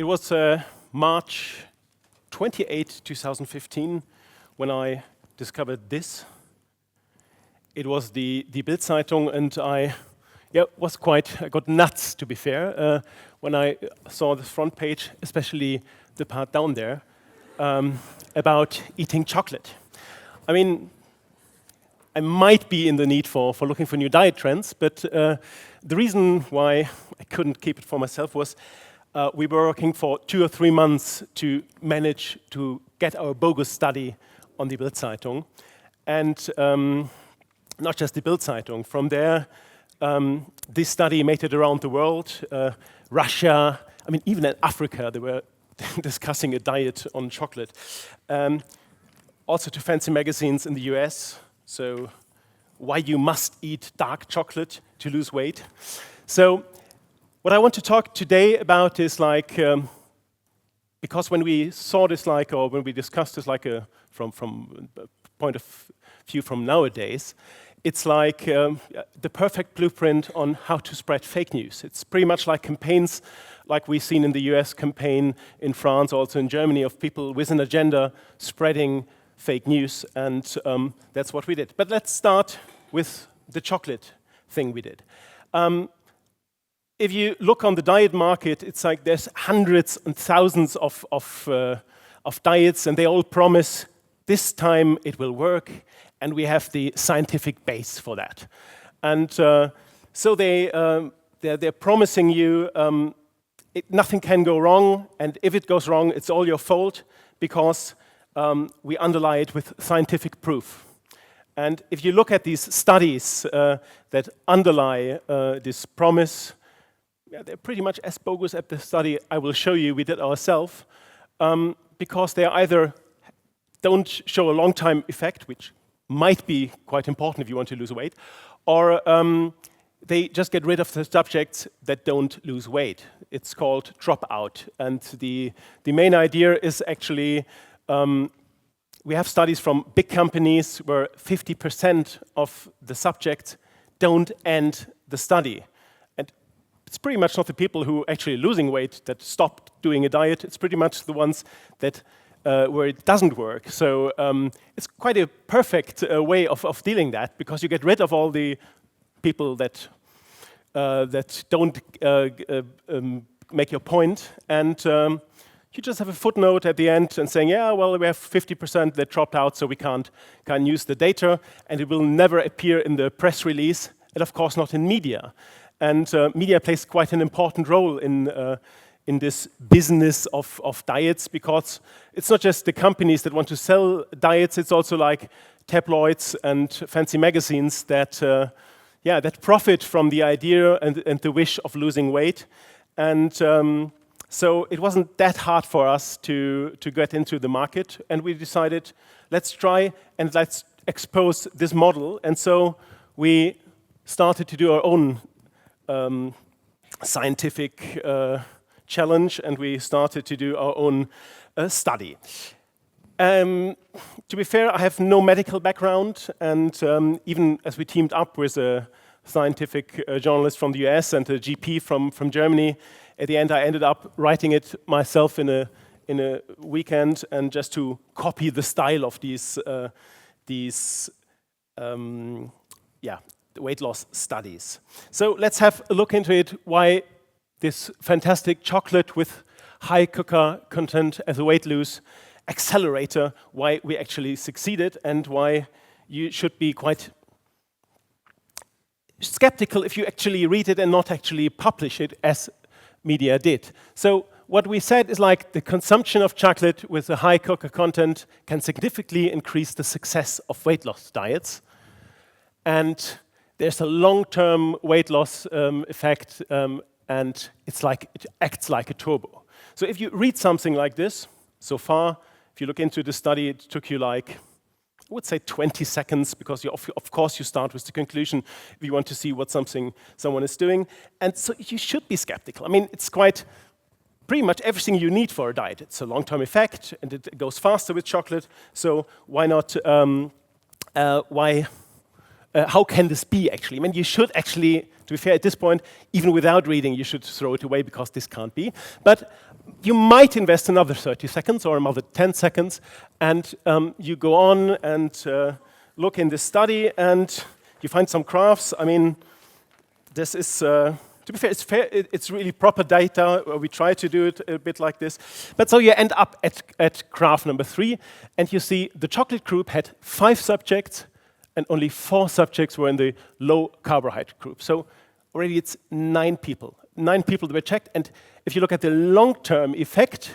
was March 28, 2015, when I discovered this. It was the Bild-Zeitung, and I got nuts, to be fair, when I saw the front page, especially the part down there, about eating chocolate. I mean, I might be in the need for looking for new diet trends, but the reason why I couldn't keep it for myself was we were working for 2 or 3 months to manage to get our bogus study on the Bild-Zeitung. And not just the Bild-Zeitung. From there, this study made it around the world. Russia, I mean, even in Africa, they were discussing a diet on chocolate. Also to fancy magazines in the US. So why you must eat dark chocolate to lose weight. So what I want to talk today about is like, because when we saw this or when we discussed this from point of view from nowadays, it's like the perfect blueprint on how to spread fake news. It's pretty much like campaigns like we've seen in the US campaign, in France, also in Germany, of people with an agenda spreading fake news, and that's what we did. But let's start with the chocolate thing we did. If you look on the diet market, it's like there's hundreds and thousands of diets, and they all promise this time it will work, and we have the scientific base for that. And so they're promising you nothing can go wrong, and if it goes wrong, it's all your fault, because we underlie it with scientific proof. And if you look at these studies that underlie this promise, they're pretty much as bogus as the study I will show you we did ourselves, because they either don't show a long-time effect, which might be quite important if you want to lose weight, or they just get rid of the subjects that don't lose weight. It's called dropout. And the main idea is actually we have studies from big companies where 50% of the subjects don't end the study. And it's pretty much not the people who are actually losing weight that stopped doing a diet. It's pretty much the ones that where it doesn't work. So it's quite a perfect way of dealing that, because you get rid of all the people that don't make your point, and you just have a footnote at the end and saying, yeah, well, we have 50% that dropped out, so we can't use the data, and it will never appear in the press release, and of course not in media. And media plays quite an important role in this business of diets, because it's not just the companies that want to sell diets, it's also like tabloids and fancy magazines that that profit from the idea and the wish of losing weight. And so it wasn't that hard for us to get into the market, and we decided, let's try and let's expose this model. And so we started to do our own scientific challenge, and we started to do our own study. To be fair, I have no medical background, and even as we teamed up with a scientific journalist from the US and a GP from Germany, at the end I ended up writing it myself in a weekend, and just to copy the style of these weight loss studies. So let's have a look into it, why this fantastic chocolate with high cocoa content as a weight loss accelerator, why we actually succeeded, and why you should be quite skeptical if you actually read it and not actually publish it as media did. So what we said is like the consumption of chocolate with a high cocoa content can significantly increase the success of weight loss diets. And there's a long-term weight loss effect, and it's like it acts like a turbo. So if you read something like this, so far, if you look into the study, it took you like, I would say 20 seconds, because of course you start with the conclusion if you want to see what someone is doing. And so you should be skeptical. I mean, it's quite pretty much everything you need for a diet. It's a long-term effect, and it goes faster with chocolate. So why not, how can this be actually? I mean, you should actually, to be fair, at this point, even without reading, you should throw it away, because this can't be. But you might invest another 30 seconds or another 10 seconds, and you go on and look in this study, and you find some graphs. I mean, this is, to be fair, it's really proper data. We try to do it a bit like this. But so you end up at graph number 3, and you see the chocolate group had 5 subjects, and only 4 subjects were in the low carbohydrate group. So already it's 9 people. 9 people that were checked, and if you look at the long-term effect,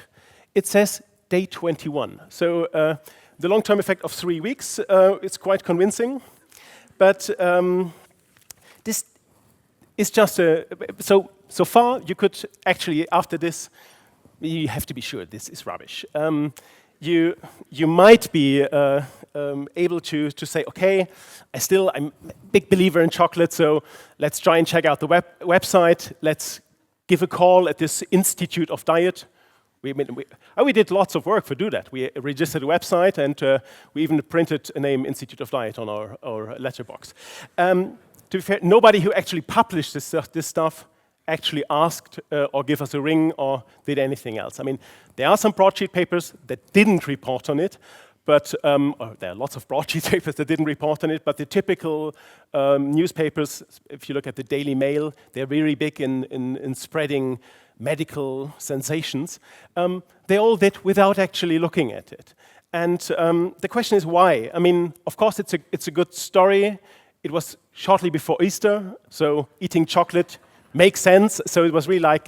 it says day 21. So the long-term effect of 3 weeks is quite convincing, but this is just so far you could actually, after this, you have to be sure this is rubbish. You might be able to say, okay, I'm a big believer in chocolate, so let's try and check out the website. Let's give a call at this Institute of Diet. We did lots of work to do that. We registered a website, and we even printed a name, Institute of Diet, on our letterbox. To be fair, nobody who actually published this stuff actually asked or give us a ring or did anything else. I mean, there are some broadsheet papers that didn't report on it, but there are lots of broadsheet papers that didn't report on it, but the typical newspapers, if you look at the Daily Mail, they're very big in spreading medical sensations. They all did without actually looking at it. And the question is why? I mean, of course, it's a good story. It was shortly before Easter, so eating chocolate makes sense. So it was really like,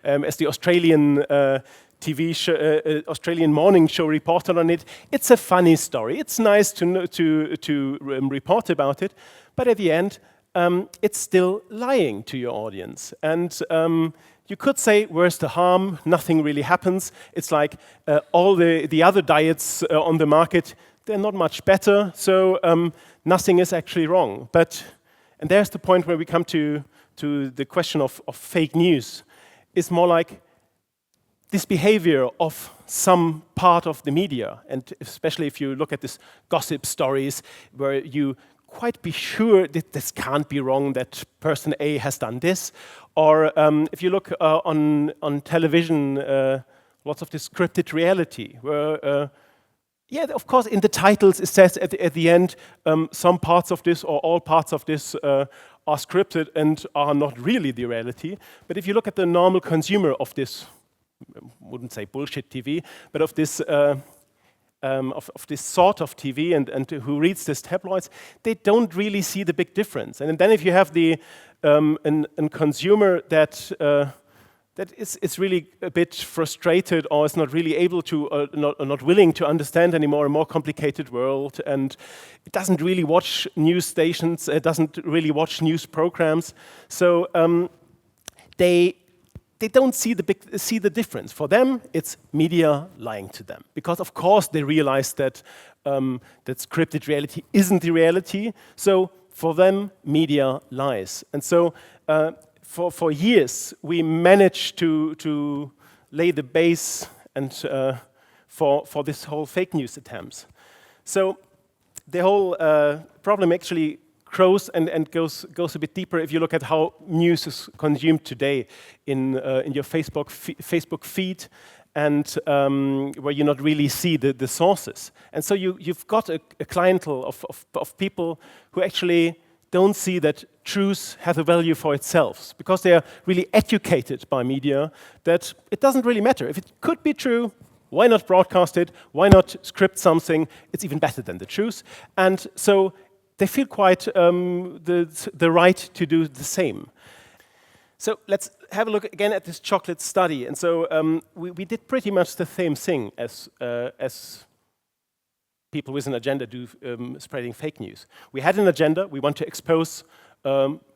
as the Australian TV show, Australian morning show reported on it. It's a funny story. It's nice to report about it, but at the end, it's still lying to your audience. And you could say, where's the harm? Nothing really happens. It's like all the other diets on the market, they're not much better. So nothing is actually wrong. And there's the point where we come to the question of fake news. It's more like this behavior of some part of the media, and especially if you look at these gossip stories where you quite be sure that this can't be wrong, that person A has done this, or if you look on television, lots of this scripted reality, where yeah, of course, in the titles it says at the end some parts of this or all parts of this are scripted and are not really the reality. But if you look at the normal consumer of this, I wouldn't say bullshit TV, but of this sort of TV and who reads these tabloids, they don't really see the big difference. And then if you have the a consumer that is really a bit frustrated or is not really able to, not willing to understand anymore a more complicated world, and it doesn't really watch news stations, it doesn't really watch news programs, so they don't see the difference. For them, it's media lying to them, because of course they realize that that scripted reality isn't the reality. So for them, media lies, and so. For years, we managed to lay the base and for this whole fake news attempts. So the whole problem actually grows and goes a bit deeper if you look at how news is consumed today in your Facebook feed, and where you not really see the sources. And so you've got a clientele of people who actually don't see that truth has a value for itself, because they are really educated by media that it doesn't really matter. If it could be true, why not broadcast it? Why not script something? It's even better than the truth. And so they feel quite the right to do the same. So let's have a look again at this chocolate study. And so we did pretty much the same thing as people with an agenda do spreading fake news. We had an agenda. We want to expose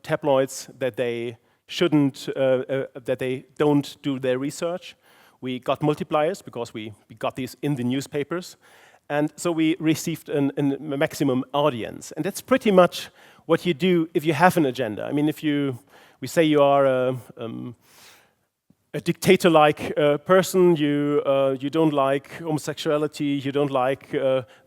tabloids that they shouldn't, that they don't do their research. We got multipliers because we got these in the newspapers, and so we received a maximum audience. And that's pretty much what you do if you have an agenda. I mean, we say you are a dictator-like person, you don't like homosexuality, you don't like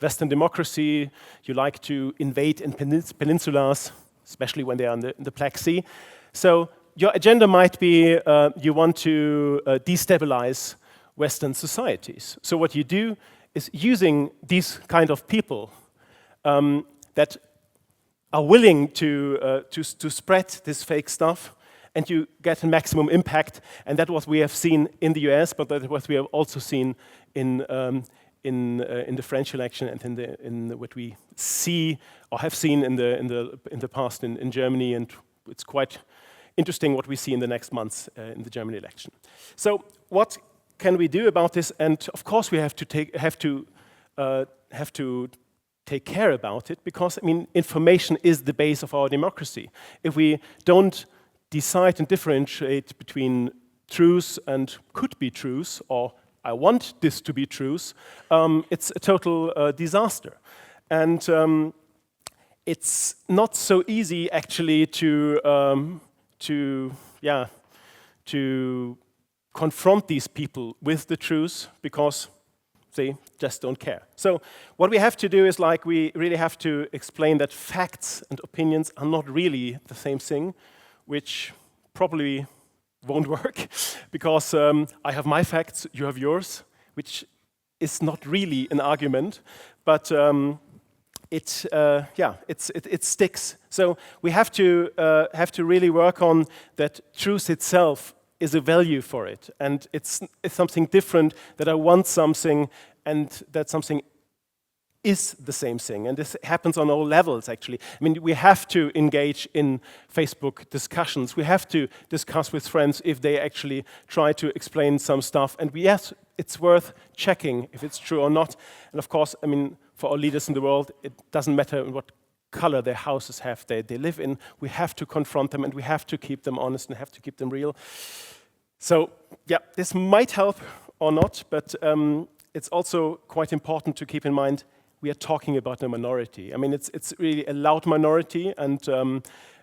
Western democracy, you like to invade in peninsulas, especially when they are in the Black Sea. So your agenda might be you want to destabilize Western societies. So what you do is using these kind of people that are willing to spread this fake stuff, and you get a maximum impact. And that's what we have seen in the US, but that's what we have also seen in the French election, and in what we see or have seen in the past in Germany. And it's quite interesting what we see in the next months in the German election. So what can we do about this? And of course, we have to take care about it, because I mean, information is the base of our democracy. If we don't decide and differentiate between truths and could be truths, or I want this to be truths, it's a total disaster. And it's not so easy actually to confront these people with the truth, because they just don't care. So what we have to do is, like, we really have to explain that facts and opinions are not really the same thing, which probably won't work, because I have my facts, you have yours, which is not really an argument, but it sticks. So we have to really work on that truth itself is a value for it, and it's something different, that I want something, and that something is the same thing. And this happens on all levels, actually. I mean, we have to engage in Facebook discussions. We have to discuss with friends if they actually try to explain some stuff. And yes, it's worth checking if it's true or not. And of course, I mean, for our leaders in the world, it doesn't matter what color their houses have they live in. We have to confront them, and we have to keep them honest, and have to keep them real. So yeah, this might help or not, but it's also quite important to keep in mind we are talking about a minority. I mean, it's really a loud minority, and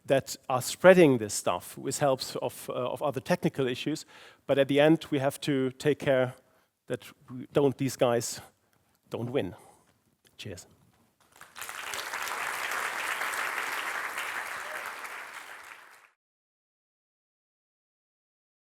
that are spreading this stuff with help of other technical issues. But at the end, we have to take care that these guys don't win. Cheers.